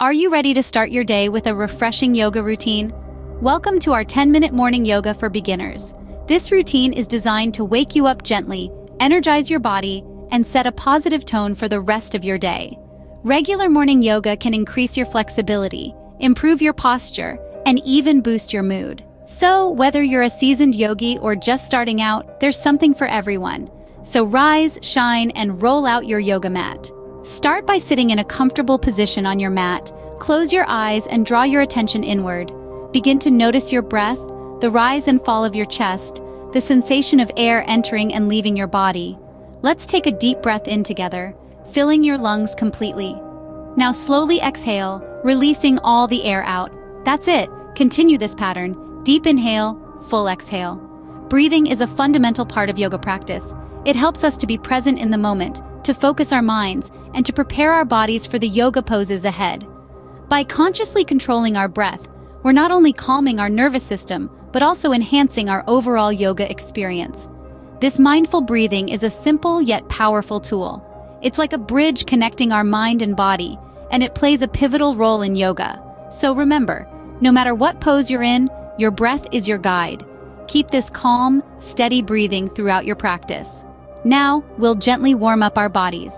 Are you ready to start your day with a refreshing yoga routine? Welcome to our 10-minute morning yoga for beginners. This routine is designed to wake you up gently, energize your body, and set a positive tone for the rest of your day. Regular morning yoga can increase your flexibility, improve your posture, and even boost your mood. So, whether you're a seasoned yogi or just starting out, there's something for everyone. So rise, shine, and roll out your yoga mat. Start by sitting in a comfortable position on your mat. Close your eyes and draw your attention inward. Begin to notice your breath, the rise and fall of your chest, the sensation of air entering and leaving your body. Let's take a deep breath in together, filling your lungs completely. Now slowly exhale, releasing all the air out. That's it. Continue this pattern. Deep inhale, full exhale. Breathing is a fundamental part of yoga practice. It helps us to be present in the moment, to focus our minds, and to prepare our bodies for the yoga poses ahead. By consciously controlling our breath, we're not only calming our nervous system, but also enhancing our overall yoga experience. This mindful breathing is a simple yet powerful tool. It's like a bridge connecting our mind and body, and it plays a pivotal role in yoga. So remember, no matter what pose you're in, your breath is your guide. Keep this calm, steady breathing throughout your practice. Now, we'll gently warm up our bodies.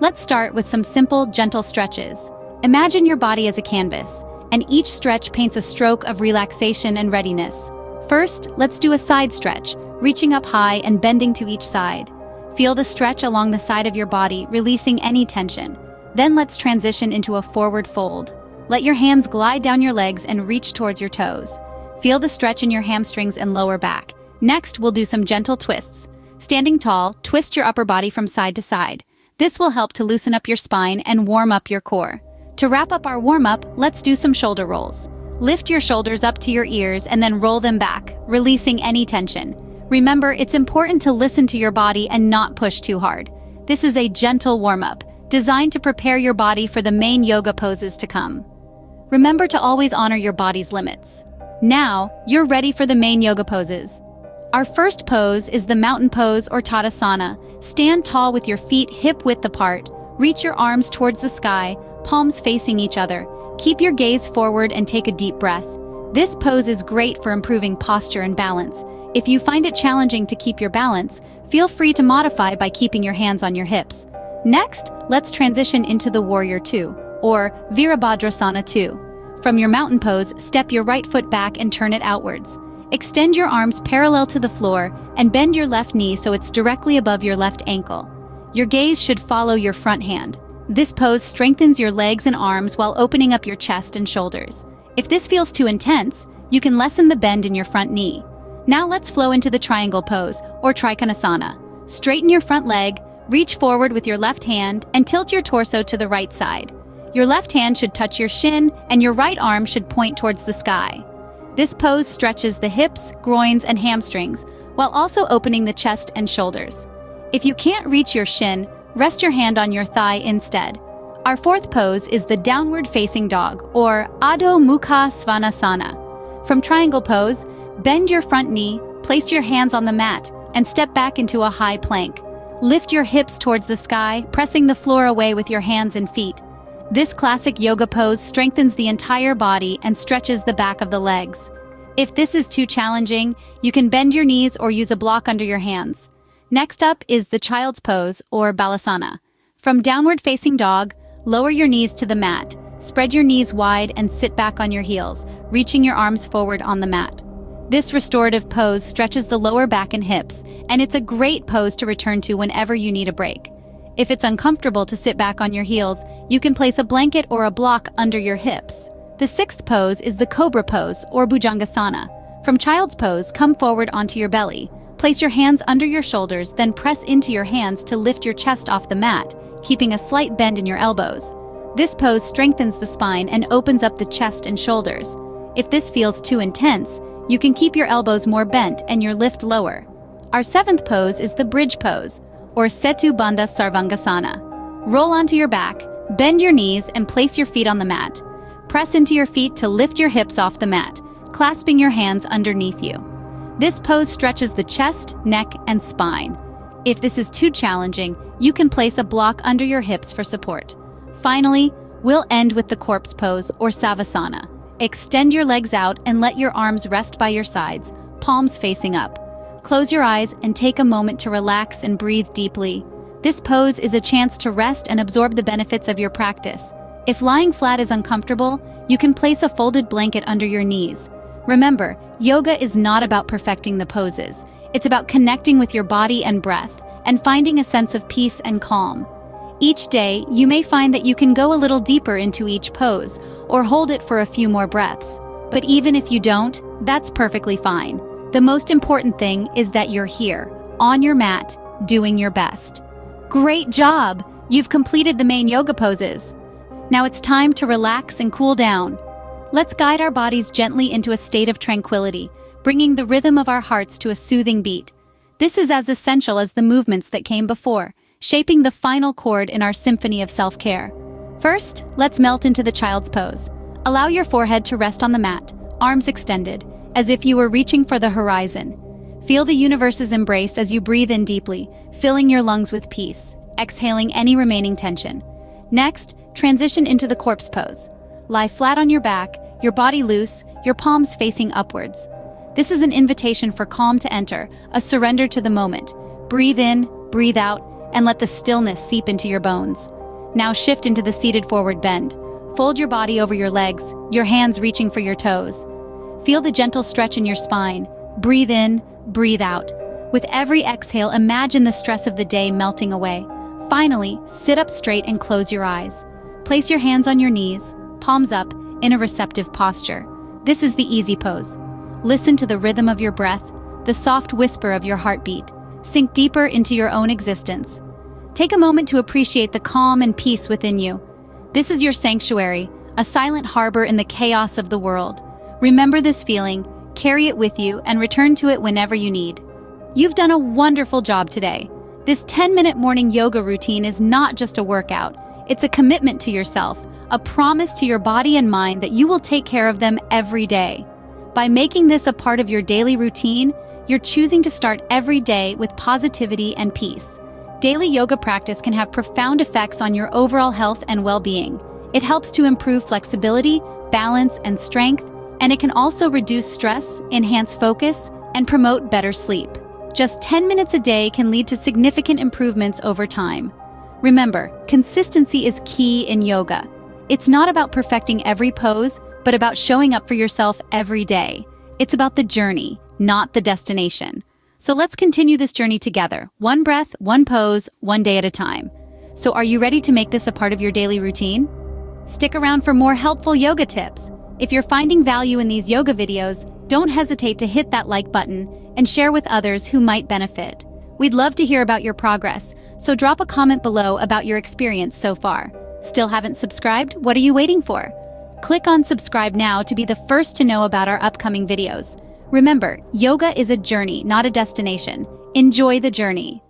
Let's start with some simple, gentle stretches. Imagine your body as a canvas, and each stretch paints a stroke of relaxation and readiness. First, let's do a side stretch, reaching up high and bending to each side. Feel the stretch along the side of your body, releasing any tension. Then let's transition into a forward fold. Let your hands glide down your legs and reach towards your toes. Feel the stretch in your hamstrings and lower back. Next, we'll do some gentle twists. Standing tall, twist your upper body from side to side. This will help to loosen up your spine and warm up your core. To wrap up our warm-up, let's do some shoulder rolls. Lift your shoulders up to your ears and then roll them back, releasing any tension. Remember, it's important to listen to your body and not push too hard. This is a gentle warm-up, designed to prepare your body for the main yoga poses to come. Remember to always honor your body's limits. Now, you're ready for the main yoga poses. Our first pose is the mountain pose or Tadasana. Stand tall with your feet hip-width apart. Reach your arms towards the sky, palms facing each other. Keep your gaze forward and take a deep breath. This pose is great for improving posture and balance. If you find it challenging to keep your balance, feel free to modify by keeping your hands on your hips. Next, let's transition into the Warrior 2, or Virabhadrasana 2. From your mountain pose, step your right foot back and turn it outwards. Extend your arms parallel to the floor and bend your left knee so it's directly above your left ankle. Your gaze should follow your front hand. This pose strengthens your legs and arms while opening up your chest and shoulders. If this feels too intense, you can lessen the bend in your front knee. Now let's flow into the triangle pose, or Trikonasana. Straighten your front leg, reach forward with your left hand, and tilt your torso to the right side. Your left hand should touch your shin, and your right arm should point towards the sky. This pose stretches the hips, groins, and hamstrings, while also opening the chest and shoulders. If you can't reach your shin, rest your hand on your thigh instead. Our fourth pose is the downward facing dog, or Adho Mukha Svanasana. From triangle pose, bend your front knee, place your hands on the mat, and step back into a high plank. Lift your hips towards the sky, pressing the floor away with your hands and feet. This classic yoga pose strengthens the entire body and stretches the back of the legs. If this is too challenging, you can bend your knees or use a block under your hands. Next up is the child's pose, or Balasana. From downward facing dog, lower your knees to the mat, spread your knees wide and sit back on your heels, reaching your arms forward on the mat. This restorative pose stretches the lower back and hips, and it's a great pose to return to whenever you need a break. If it's uncomfortable to sit back on your heels, you can place a blanket or a block under your hips. The sixth pose is the Cobra pose, or Bhujangasana. From child's pose, come forward onto your belly. Place your hands under your shoulders, then press into your hands to lift your chest off the mat, keeping a slight bend in your elbows. This pose strengthens the spine and opens up the chest and shoulders. If this feels too intense, you can keep your elbows more bent and your lift lower. Our seventh pose is the bridge pose, or Setu Bandha Sarvangasana. Roll onto your back, bend your knees, and place your feet on the mat. Press into your feet to lift your hips off the mat, clasping your hands underneath you. This pose stretches the chest, neck, and spine. If this is too challenging, you can place a block under your hips for support. Finally, We'll end with the corpse pose or savasana. Extend your legs out and let your arms rest by your sides, palms facing up. Close your eyes and take a moment to relax and breathe deeply. This pose is a chance to rest and absorb the benefits of your practice. If lying flat is uncomfortable, you can place a folded blanket under your knees. Remember, yoga is not about perfecting the poses. It's about connecting with your body and breath, and finding a sense of peace and calm. Each day, you may find that you can go a little deeper into each pose, or hold it for a few more breaths. But even if you don't, that's perfectly fine. The most important thing is that you're here, on your mat, doing your best. Great job! You've completed the main yoga poses. Now it's time to relax and cool down. Let's guide our bodies gently into a state of tranquility, bringing the rhythm of our hearts to a soothing beat. This is as essential as the movements that came before, shaping the final chord in our symphony of self-care. First, let's melt into the child's pose. Allow your forehead to rest on the mat, arms extended, as if you were reaching for the horizon. Feel the universe's embrace as you breathe in deeply, filling your lungs with peace, exhaling any remaining tension. Next, transition into the corpse pose. Lie flat on your back, your body loose, your palms facing upwards. This is an invitation for calm to enter, a surrender to the moment. Breathe in, breathe out, and let the stillness seep into your bones. Now shift into the seated forward bend. Fold your body over your legs, your hands reaching for your toes. Feel the gentle stretch in your spine. Breathe in, breathe out. With every exhale, imagine the stress of the day melting away. Finally, sit up straight and close your eyes. Place your hands on your knees, palms up, in a receptive posture. This is the easy pose. Listen to the rhythm of your breath, the soft whisper of your heartbeat. Sink deeper into your own existence. Take a moment to appreciate the calm and peace within you. This is your sanctuary, a silent harbor in the chaos of the world. Remember this feeling, carry it with you, and return to it whenever you need. You've done a wonderful job today. This 10-minute morning yoga routine is not just a workout. It's a commitment to yourself, a promise to your body and mind that you will take care of them every day. By making this a part of your daily routine, you're choosing to start every day with positivity and peace. Daily yoga practice can have profound effects on your overall health and well-being. It helps to improve flexibility, balance, and strength, and it can also reduce stress, enhance focus, and promote better sleep. Just 10 minutes a day can lead to significant improvements over time. Remember, consistency is key in yoga. It's not about perfecting every pose, but about showing up for yourself every day. It's about the journey, not the destination. So let's continue this journey together. One breath, one pose, one day at a time. So are you ready to make this a part of your daily routine? Stick around for more helpful yoga tips. If you're finding value in these yoga videos, don't hesitate to hit that like button and share with others who might benefit. We'd love to hear about your progress, so drop a comment below about your experience so far. Still haven't subscribed? What are you waiting for? Click on subscribe now to be the first to know about our upcoming videos. Remember, yoga is a journey, not a destination. Enjoy the journey.